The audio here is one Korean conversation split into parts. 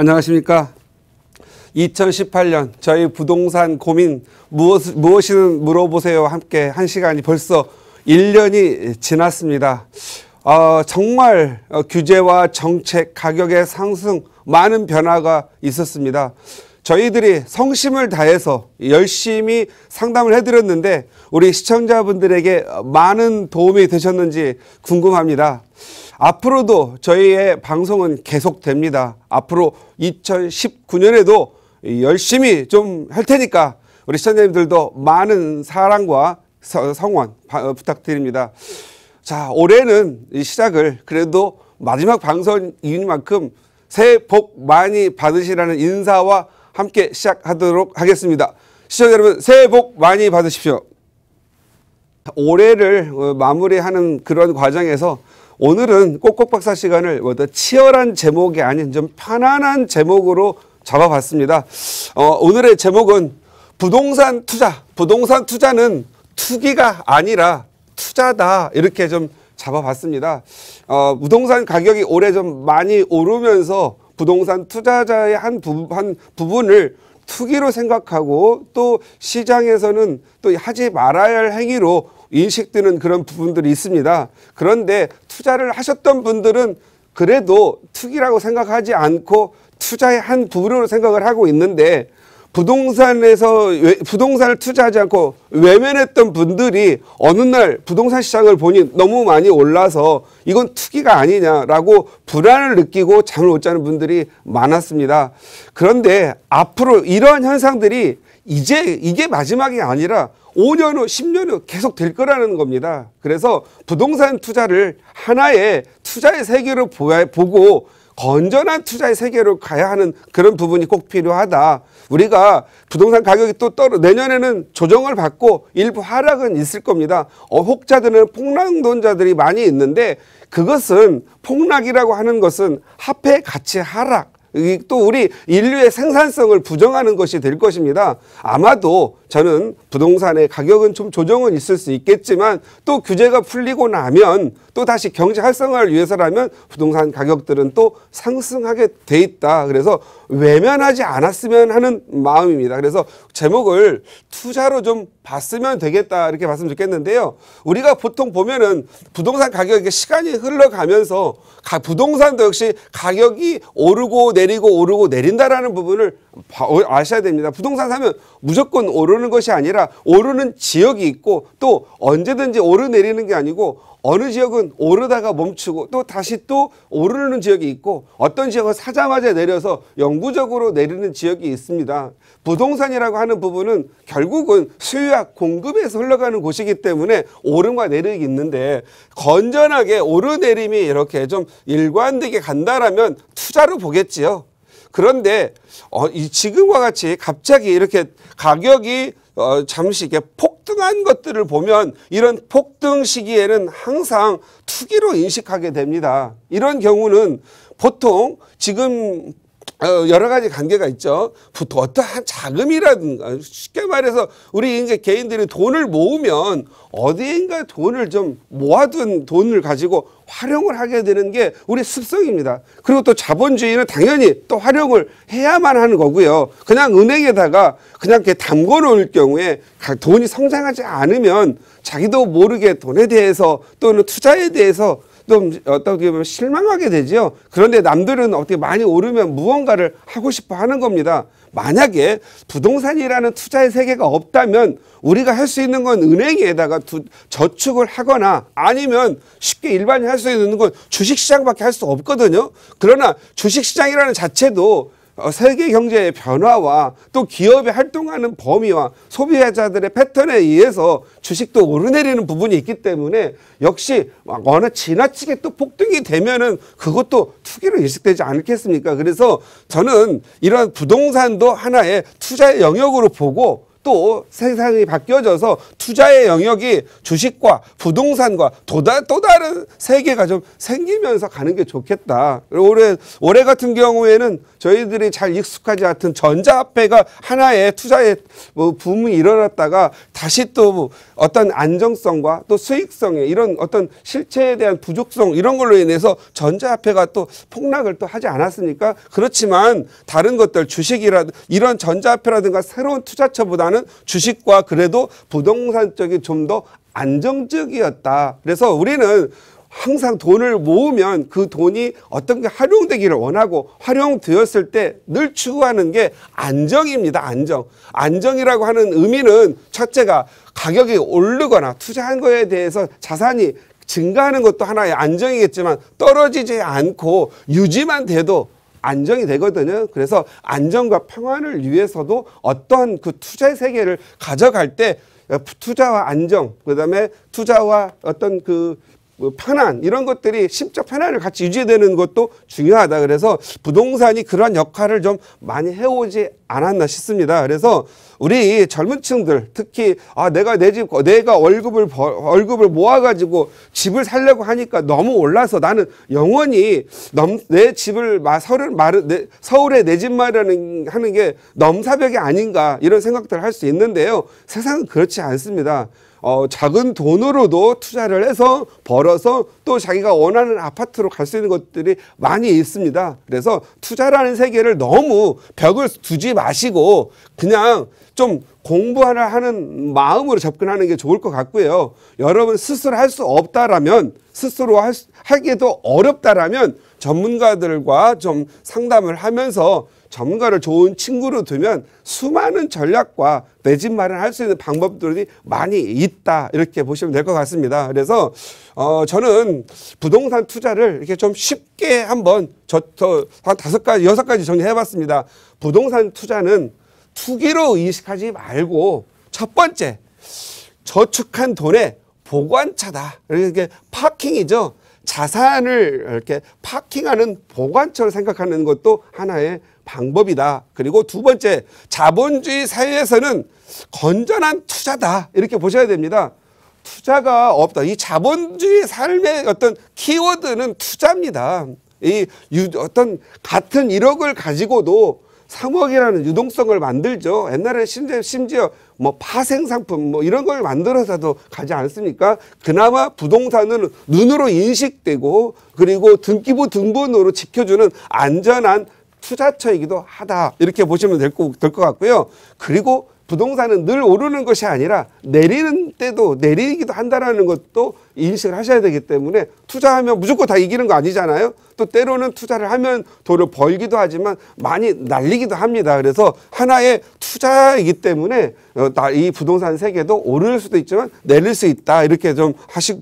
안녕하십니까. 2018년 저희 부동산 고민 무엇이든 물어보세요 함께 한 시간이 벌써 1년이 지났습니다. 정말 규제와 정책, 가격의 상승, 많은 변화가 있었습니다. 저희들이 성심을 다해서 열심히 상담을 해드렸는데 우리 시청자분들에게 많은 도움이 되셨는지 궁금합니다. 앞으로도 저희의 방송은 계속됩니다. 앞으로 2019년에도 열심히 좀 할 테니까 우리 시청자님들도 많은 사랑과 성원 부탁드립니다. 자, 올해는 이 시작을 그래도 마지막 방송인 만큼 새해 복 많이 받으시라는 인사와 함께 시작하도록 하겠습니다. 시청자 여러분, 새해 복 많이 받으십시오. 올해를 마무리하는 그런 과정에서 오늘은 꼭꼭박사 시간을 더 치열한 제목이 아닌 좀 편안한 제목으로 잡아봤습니다. 오늘의 제목은 부동산 투자. 부동산 투자는 투기가 아니라 투자다. 이렇게 좀 잡아봤습니다. 부동산 가격이 올해 좀 많이 오르면서 부동산 투자자의 한 부분을 투기로 생각하고 또 시장에서는 또 하지 말아야 할 행위로 인식되는 그런 부분들이 있습니다. 그런데 투자를 하셨던 분들은 그래도 투기라고 생각하지 않고 투자의 한 부분으로 생각을 하고 있는데 부동산을 투자하지 않고 외면했던 분들이 어느 날 부동산 시장을 보니 너무 많이 올라서 이건 투기가 아니냐라고 불안을 느끼고 잠을 못 자는 분들이 많았습니다. 그런데 앞으로 이러한 현상들이 이게 마지막이 아니라 5년 후, 10년 후 계속 될 거라는 겁니다. 그래서 부동산 투자를 하나의 투자의 세계로 보고 건전한 투자의 세계로 가야 하는 그런 부분이 꼭 필요하다. 우리가 부동산 가격이 또 내년에는 조정을 받고 일부 하락은 있을 겁니다. 혹자들은 폭락론자들이 많이 있는데 그것은 폭락이라고 하는 것은 화폐 가치 하락, 또 우리 인류의 생산성을 부정하는 것이 될 것입니다. 아마도 저는 부동산의 가격은 좀 조정은 있을 수 있겠지만 또 규제가 풀리고 나면 또 다시 경제 활성화를 위해서라면 부동산 가격들은 또 상승하게 돼 있다. 그래서 외면하지 않았으면 하는 마음입니다. 그래서 제목을 투자로 좀 봤으면 되겠다 이렇게 봤으면 좋겠는데요. 우리가 보통 보면은 부동산 가격이 시간이 흘러가면서 부동산도 역시 가격이 오르고 내린다라는 부분을 아셔야 됩니다. 부동산 사면 무조건 오르는 것이 아니라 오르는 지역이 있고 또 언제든지 오르내리는 게 아니고 어느 지역은 오르다가 멈추고 또 다시 또 오르는 지역이 있고 어떤 지역은 사자마자 내려서 영구적으로 내리는 지역이 있습니다. 부동산이라고 하는 부분은 결국은 수요와 공급에서 흘러가는 곳이기 때문에 오름과 내림이 있는데 건전하게 오르내림이 이렇게 좀 일관되게 간다라면 투자로 보겠지요. 그런데 지금과 같이 갑자기 이렇게 가격이 잠시 이렇게 폭등한 것들을 보면 이런 폭등 시기에는 항상 투기로 인식하게 됩니다. 이런 경우는 보통 지금 여러 가지 관계가 있죠. 어떠한 자금이라든가 쉽게 말해서 우리 이제 개인들이 돈을 모으면 어디인가 돈을 좀 모아둔 돈을 가지고 활용을 하게 되는 게 우리 습성입니다. 그리고 또 자본주의는 당연히 또 활용을 해야만 하는 거고요. 그냥 은행에다가 그냥 이렇게 담궈 놓을 경우에 돈이 성장하지 않으면 자기도 모르게 돈에 대해서 또는 투자에 대해서 좀 어떻게 보면 실망하게 되죠. 그런데 남들은 어떻게 많이 오르면 무언가를 하고 싶어 하는 겁니다. 만약에 부동산이라는 투자의 세계가 없다면 우리가 할 수 있는 건 은행에다가 저축을 하거나 아니면 쉽게 일반인이 할 수 있는 건 주식시장밖에 할 수 없거든요. 그러나 주식시장이라는 자체도 세계 경제의 변화와 또 기업이 활동하는 범위와 소비자들의 패턴에 의해서 주식도 오르내리는 부분이 있기 때문에 역시 어느 지나치게 또 폭등이 되면은 그것도 투기로 인식되지 않겠습니까? 그래서 저는 이런 부동산도 하나의 투자의 영역으로 보고 또 세상이 바뀌어져서 투자의 영역이 주식과 부동산과 또 다른 세계가 좀 생기면서 가는 게 좋겠다. 올해 같은 경우에는 저희들이 잘 익숙하지 않던 전자화폐가 하나의 투자의 붐이 일어났다가 다시 또 어떤 안정성과 또 수익성에 이런 어떤 실체에 대한 부족성 이런 걸로 인해서 전자화폐가 또 폭락을 또 하지 않았습니까? 그렇지만 다른 것들 주식이라든 이런 전자화폐라든가 새로운 투자처보다는 주식과 그래도 부동산 쪽이 좀 더 안정적이었다. 그래서 우리는 항상 돈을 모으면 그 돈이 어떤 게 활용되기를 원하고 활용되었을 때 늘 추구하는 게 안정입니다. 안정이라고 하는 의미는 첫째가 가격이 오르거나 투자한 거에 대해서 자산이 증가하는 것도 하나의 안정이겠지만 떨어지지 않고 유지만 돼도 안정이 되거든요. 그래서 안정과 평안을 위해서도 어떤 그 투자의 세계를 가져갈 때 투자와 안정, 그다음에 투자와 어떤 그 편안 이런 것들이 심적 편안을 같이 유지되는 것도 중요하다. 그래서 부동산이 그런 역할을 좀 많이 해오지 않았나 싶습니다. 그래서 우리 젊은 층들 특히 내가 월급을 모아가지고 집을 살려고 하니까 너무 올라서 나는 영원히 내 집을 서울에 내 집 마련하는 게 넘사벽이 아닌가 이런 생각들을 할 수 있는데요. 세상은 그렇지 않습니다. 작은 돈으로도 투자를 해서 벌어서 또 자기가 원하는 아파트로 갈 수 있는 것들이 많이 있습니다. 그래서 투자라는 세계를 너무 벽을 두지 마시고 그냥 좀 공부하는 마음으로 접근하는 게 좋을 것 같고요. 여러분 스스로 할 수 없다라면 스스로 하기도 어렵다라면 전문가들과 좀 상담을 하면서 전문가를 좋은 친구로 두면 수많은 전략과 내 집 마련할 수 있는 방법들이 많이 있다 이렇게 보시면 될 것 같습니다. 그래서 저는 부동산 투자를 이렇게 좀 쉽게 한번 한 5가지 6가지 정리해봤습니다. 부동산 투자는 투기로 인식하지 말고 첫 번째 저축한 돈의 보관차다. 이렇게 파킹이죠. 자산을 이렇게 파킹하는 보관처를 생각하는 것도 하나의 방법이다. 그리고 두 번째, 자본주의 사회에서는 건전한 투자다. 이렇게 보셔야 됩니다. 투자가 없다. 이 자본주의 삶의 어떤 키워드는 투자입니다. 어떤 같은 1억을 가지고도 3억이라는 유동성을 만들죠. 옛날에 심지어 파생 상품 이런 걸 만들어서도 가지 않습니까? 그나마 부동산은 눈으로 인식되고 그리고 등기부 등본으로 지켜주는 안전한 투자처이기도 하다. 이렇게 보시면 될 것 같고요. 그리고 부동산은 늘 오르는 것이 아니라 내리는 때도 내리기도 한다는 것도 인식을 하셔야 되기 때문에 투자하면 무조건 다 이기는 거 아니잖아요. 또 때로는 투자를 하면 돈을 벌기도 하지만 많이 날리기도 합니다. 그래서 하나의 투자이기 때문에 이 부동산 세계도 오를 수도 있지만 내릴 수 있다. 이렇게 좀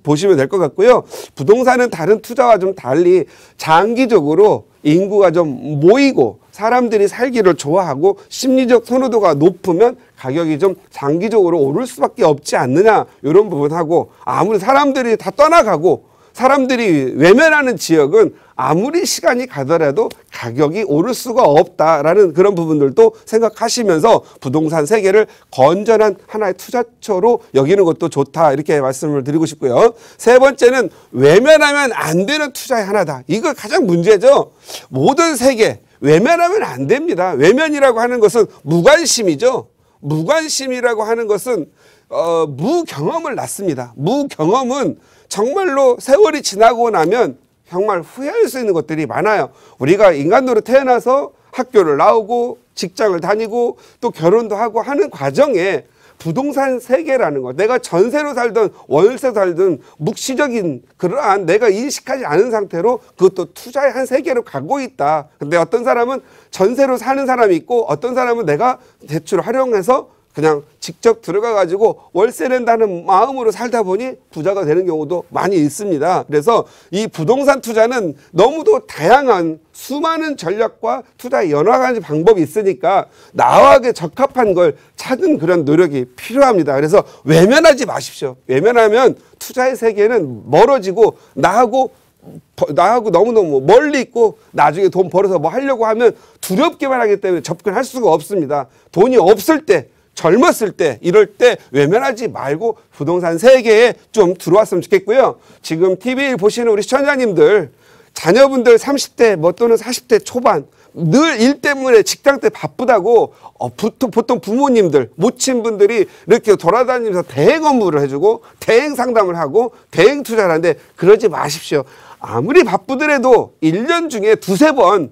보시면 될 것 같고요. 부동산은 다른 투자와 좀 달리 장기적으로 인구가 좀 모이고 사람들이 살기를 좋아하고 심리적 선호도가 높으면 가격이 좀 장기적으로 오를 수밖에 없지 않느냐 이런 부분하고 아무리 사람들이 다 떠나가고 사람들이 외면하는 지역은 아무리 시간이 가더라도 가격이 오를 수가 없다라는 그런 부분들도 생각하시면서 부동산 세계를 건전한 하나의 투자처로 여기는 것도 좋다 이렇게 말씀을 드리고 싶고요. 세 번째는 외면하면 안 되는 투자의 하나다. 이거 가장 문제죠. 모든 세계 외면하면 안 됩니다. 외면이라고 하는 것은 무관심이죠. 무관심이라고 하는 것은 무경험을 낳습니다. 무경험은 정말로 세월이 지나고 나면 정말 후회할 수 있는 것들이 많아요. 우리가 인간으로 태어나서 학교를 나오고 직장을 다니고 또 결혼도 하고 하는 과정에 부동산 세계라는 것, 내가 전세로 살든 월세로 살든 묵시적인 그러한 내가 인식하지 않은 상태로 그것도 투자의 한 세계로 가고 있다. 근데 어떤 사람은 전세로 사는 사람이 있고 어떤 사람은 내가 대출을 활용해서 그냥 직접 들어가 가지고 월세 낸다는 마음으로 살다 보니 부자가 되는 경우도 많이 있습니다. 그래서 이 부동산 투자는 너무도 다양한 수많은 전략과 투자의 여러 가지 방법이 있으니까 나에게 적합한 걸 찾는 그런 노력이 필요합니다. 그래서 외면하지 마십시오. 외면하면 투자의 세계는 멀어지고 나하고 너무너무 멀리 있고 나중에 돈 벌어서 뭐 하려고 하면 두렵기만 하기 때문에 접근할 수가 없습니다. 돈이 없을 때 젊었을 때 이럴 때 외면하지 말고 부동산 세계에 좀 들어왔으면 좋겠고요. 지금 TV 보시는 우리 시청자님들 자녀분들 30대 뭐 또는 40대 초반 늘 일 때문에 직장 때 바쁘다고 보통 부모님들 모친분들이 이렇게 돌아다니면서 대행 업무를 해주고 대행 상담을 하고 대행 투자를 하는데 그러지 마십시오. 아무리 바쁘더라도 1년 중에 두세 번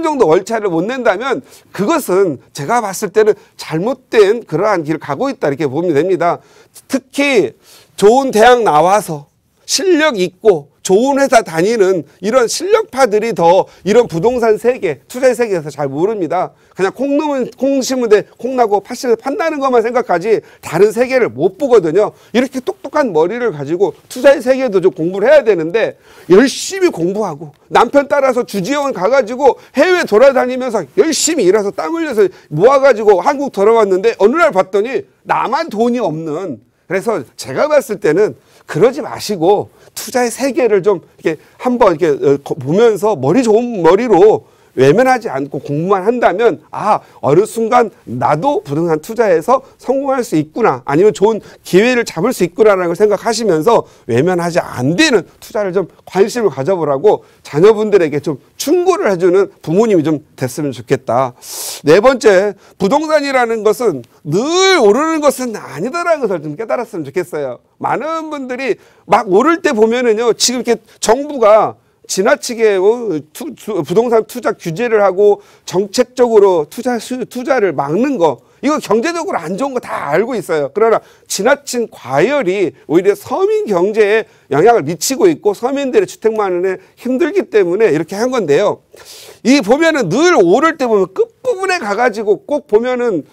정도 월차를 못 낸다면 그것은 제가 봤을 때는 잘못된 그러한 길을 가고 있다 이렇게 보면 됩니다. 특히 좋은 대학 나와서 실력 있고 좋은 회사 다니는 이런 실력파들이 더 이런 부동산 세계, 투자의 세계에서 잘 모릅니다. 그냥 콩 심으되 콩나고 판다는 것만 생각하지 다른 세계를 못 보거든요. 이렇게 똑똑한 머리를 가지고 투자의 세계도 좀 공부를 해야 되는데 열심히 공부하고 남편 따라서 주지원 가가지고 해외 돌아다니면서 열심히 일해서 땀 흘려서 모아가지고 한국 돌아왔는데 어느 날 봤더니 나만 돈이 없는, 그래서 제가 봤을 때는 그러지 마시고 투자의 세계를 좀 이렇게 한번 이렇게 보면서 머리 좋은 머리로 외면하지 않고 공부만 한다면 어느 순간 나도 부동산 투자에서 성공할 수 있구나, 아니면 좋은 기회를 잡을 수 있구나라는 걸 생각하시면서 외면하지 안 되는 투자를 좀 관심을 가져보라고 자녀분들에게 좀 충고를 해주는 부모님이 좀 됐으면 좋겠다. 네 번째, 부동산이라는 것은 늘 오르는 것은 아니다라는 것을 좀 깨달았으면 좋겠어요. 많은 분들이 막 오를 때 보면은요, 지금 이렇게 정부가 지나치게 부동산 투자 규제를 하고 정책적으로 투자를 막는 거, 이거 경제적으로 안 좋은 거 다 알고 있어요. 그러나 지나친 과열이 오히려 서민 경제에 영향을 미치고 있고 서민들의 주택 마련에 힘들기 때문에 이렇게 한 건데요. 이 보면은 늘 오를 때 보면 끝부분에 가가지고 꼭 보면은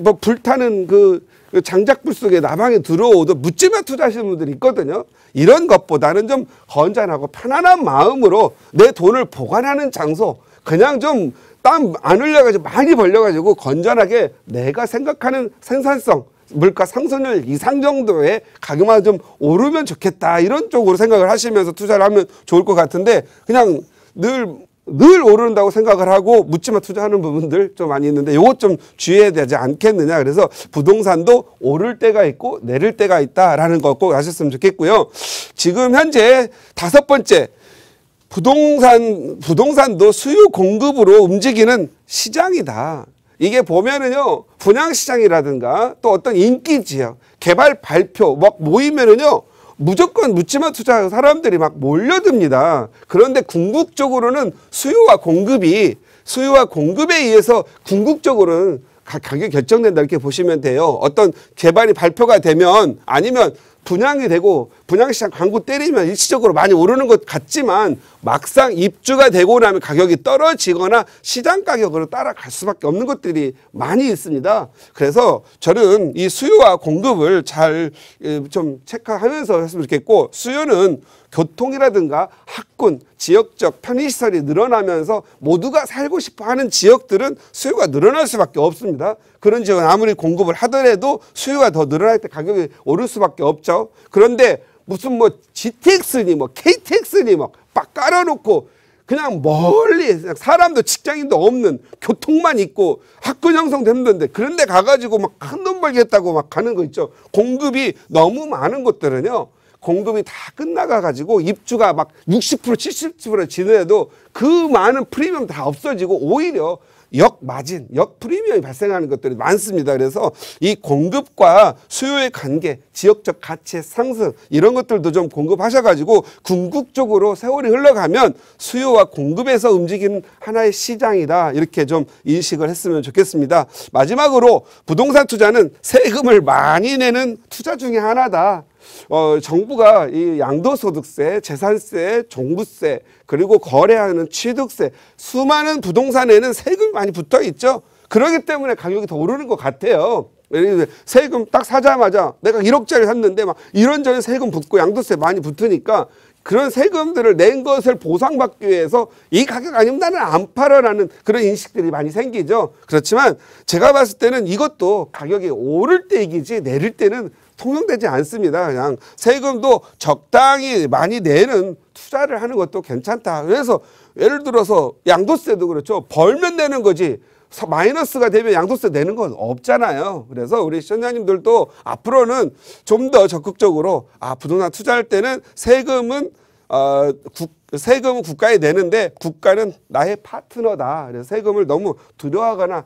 뭐 불타는 그 장작불 속에 나방에 들어오도 묻지마 투자하시는 분들이 있거든요. 이런 것보다는 좀 건전하고 편안한 마음으로 내 돈을 보관하는 장소, 그냥 좀 땀 안 흘려가지고 많이 벌려가지고 건전하게 내가 생각하는 생산성, 물가 상승률 이상 정도의 가격만 좀 오르면 좋겠다, 이런 쪽으로 생각을 하시면서 투자를 하면 좋을 것 같은데, 그냥 늘 오른다고 생각을 하고 묻지마 투자하는 부분들 좀 많이 있는데 이것 좀 주의해야 되지 않겠느냐. 그래서 부동산도 오를 때가 있고 내릴 때가 있다라는 거 꼭 아셨으면 좋겠고요. 지금 현재 다섯 번째, 부동산도 수요 공급으로 움직이는 시장이다. 이게 보면은요, 분양시장이라든가 또 어떤 인기 지역, 개발 발표 막 모이면은요, 무조건 묻지마 투자 사람들이 막 몰려듭니다. 그런데 궁극적으로는 수요와 공급에 의해서 궁극적으로는 가격이 결정된다, 이렇게 보시면 돼요. 어떤 개발이 발표가 되면, 아니면 분양이 되고 분양시장 광고 때리면 일시적으로 많이 오르는 것 같지만 막상 입주가 되고 나면 가격이 떨어지거나 시장 가격으로 따라갈 수밖에 없는 것들이 많이 있습니다. 그래서 저는 이 수요와 공급을 잘 좀 체크하면서 했으면 좋겠고, 수요는 교통이라든가 학군, 지역적 편의시설이 늘어나면서 모두가 살고 싶어 하는 지역들은 수요가 늘어날 수밖에 없습니다. 그런 지역은 아무리 공급을 하더라도 수요가 더 늘어날 때 가격이 오를 수밖에 없죠. 그런데 무슨 뭐 GTX니 뭐 KTX니 막 깔아놓고 그냥 멀리 사람도 직장인도 없는 교통만 있고 학군 형성됐는데 그런데 가가지고 막 큰 돈 벌겠다고 막 가는 거 있죠. 공급이 너무 많은 곳들은요, 공급이 다 끝나가가지고 입주가 막 60% 70% 지내도 그 많은 프리미엄 다 없어지고 오히려 역 프리미엄이 발생하는 것들이 많습니다. 그래서 이 공급과 수요의 관계, 지역적 가치의 상승, 이런 것들도 좀 공급하셔가지고 궁극적으로 세월이 흘러가면 수요와 공급에서 움직이는 하나의 시장이다, 이렇게 좀 인식을 했으면 좋겠습니다. 마지막으로 부동산 투자는 세금을 많이 내는 투자 중에 하나다. 정부가 이 양도소득세, 재산세, 종부세, 그리고 거래하는 취득세, 수많은 부동산에는 세금이 많이 붙어 있죠. 그렇기 때문에 가격이 더 오르는 것 같아요. 세금 딱 사자마자 내가 1억짜리 샀는데 막 이런저런 세금 붙고 양도세 많이 붙으니까 그런 세금들을 낸 것을 보상받기 위해서 이 가격 아니면 나는 안 팔아라는 그런 인식들이 많이 생기죠. 그렇지만 제가 봤을 때는 이것도 가격이 오를 때 이기지 내릴 때는 통용되지 않습니다. 그냥 세금도 적당히 많이 내는 투자를 하는 것도 괜찮다. 그래서 예를 들어서 양도세도 그렇죠. 벌면 내는 거지 마이너스가 되면 양도세 내는 건 없잖아요. 그래서 우리 시청자님들도 앞으로는 좀 더 적극적으로 부동산 투자할 때는 세금은 국가에 내는데 국가는 나의 파트너다. 그래서 세금을 너무 두려워하거나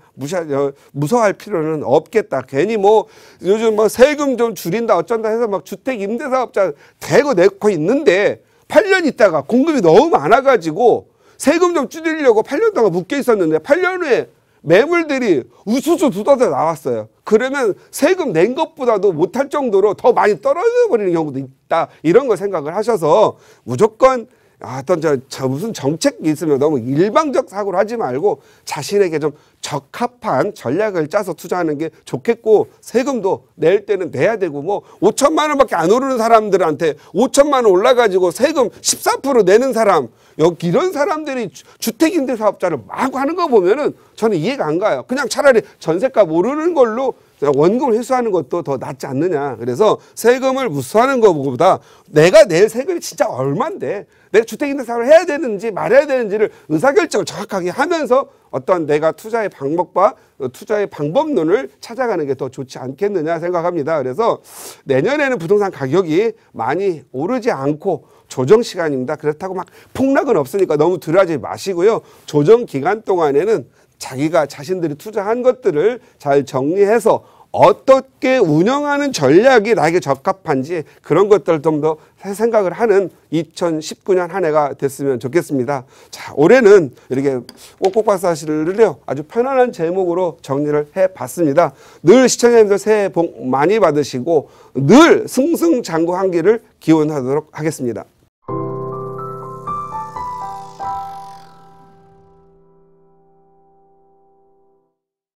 무서워할 필요는 없겠다. 괜히 뭐 요즘 뭐 세금 좀 줄인다 어쩐다 해서 막 주택 임대사업자 대거 내고 있는데 8년 있다가 공급이 너무 많아가지고 세금 좀 줄이려고 8년 동안 묶여 있었는데 8년 후에 매물들이 우수수 두더져 나왔어요. 그러면 세금 낸 것보다도 못할 정도로 더 많이 떨어져 버리는 경우도 있다. 이런 걸 생각을 하셔서 무조건 무슨 정책이 있으면 너무 일방적 사고를 하지 말고 자신에게 좀 적합한 전략을 짜서 투자하는 게 좋겠고, 세금도 낼 때는 내야 되고, 뭐 5천만 원밖에 안 오르는 사람들한테 5천만 원 올라가지고 세금 14% 내는 사람, 이런 사람들이 주택임대사업자를 막 하는 거 보면은 저는 이해가 안 가요. 그냥 차라리 전세값 오르는 걸로 원금을 회수하는 것도 더 낫지 않느냐. 그래서 세금을 무수하는 것보다 내가 낼 세금이 진짜 얼만데 내가 주택임대사업을 해야 되는지 말아야 되는지를 의사결정을 정확하게 하면서 어떤 내가 투자의 방법과 투자의 방법론을 찾아가는 게 더 좋지 않겠느냐 생각합니다. 그래서 내년에는 부동산 가격이 많이 오르지 않고 조정 시간입니다. 그렇다고 막 폭락은 없으니까 너무 두려워하지 마시고요. 조정 기간 동안에는 자신들이 투자한 것들을 잘 정리해서 어떻게 운영하는 전략이 나에게 적합한지 그런 것들을 좀 더 생각을 하는 2019년 한 해가 됐으면 좋겠습니다. 자, 올해는 이렇게 꼭꼭박사실을요 아주 편안한 제목으로 정리를 해봤습니다. 늘 시청자님들 새해 복 많이 받으시고 늘 승승장구하기를 기원하도록 하겠습니다.